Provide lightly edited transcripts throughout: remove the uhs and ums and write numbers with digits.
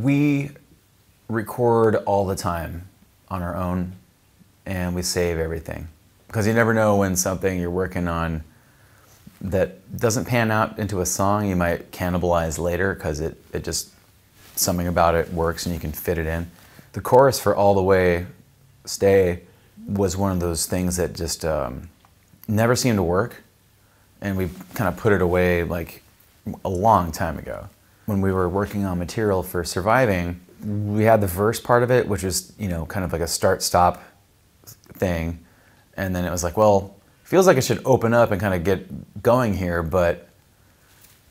We record all the time on our own, and we save everything. Because you never know when something you're working on that doesn't pan out into a song, you might cannibalize later because it just, something about it works and you can fit it in. The chorus for All the Way, Stay was one of those things that just never seemed to work, and we kind of put it away like a long time ago. When we were working on material for Surviving, we had the verse part of it, which was, you know, kind of like a start-stop thing, and then it was like, well, feels like it should open up and kind of get going here, but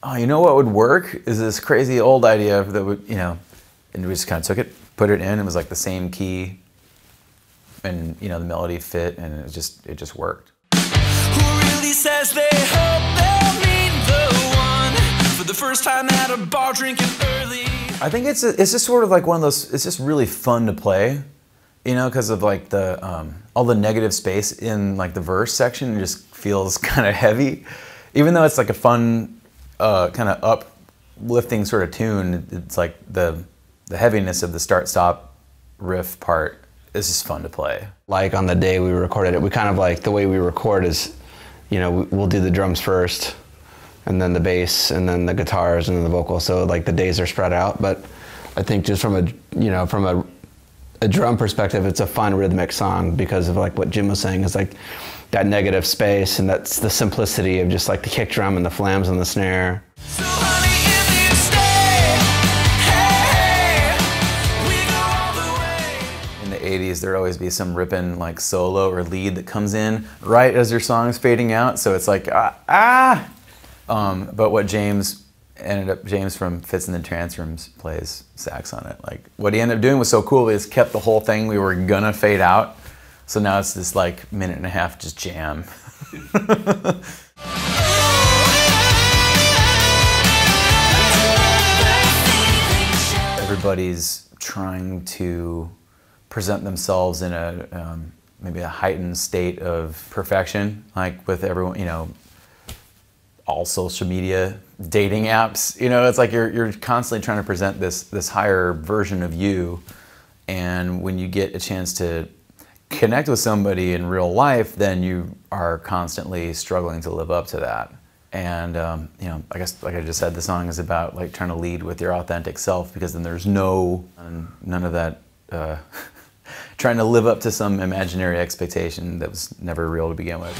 oh, you know what would work is this crazy old idea that would, you know, and we just kind of took it, put it in, it was like the same key, and you know, the melody fit, and it just worked. Who really says they hope they'll meet the one for the first time at a bar drinking early? I think it's just sort of like one of those, it's just really fun to play, you know, because of like the, all the negative space in like the verse section. It just feels kind of heavy. Even though it's like a fun, kind of uplifting sort of tune, it's like the heaviness of the start-stop riff part is just fun to play. Like on the day we recorded it, we kind of like, the way we record is, you know, we'll do the drums first, and then the bass, and then the guitars, and then the vocals. So like the days are spread out. But I think just from a, you know, from a drum perspective, it's a fun rhythmic song because of like what Jim was saying, is like that negative space, and that's the simplicity of just like the kick drum and the flams and the snare. So honey, if you stay, hey, we go all the way. In the 80s, there'd always be some ripping like solo or lead that comes in right as your song's fading out. So it's like, but what James from Fitz The Tantrums plays sax on it. Like what he ended up doing was so cool, he just kept the whole thing we were gonna fade out. So now it's this like minute and a half just jam. Everybody's trying to present themselves in a maybe a heightened state of perfection, like with everyone, you know, all social media, dating apps, you know, it's like you're constantly trying to present this higher version of you, and when you get a chance to connect with somebody in real life, then you are constantly struggling to live up to that. And you know, I guess like I just said, the song is about like trying to lead with your authentic self, because then there's none of that trying to live up to some imaginary expectation that was never real to begin with.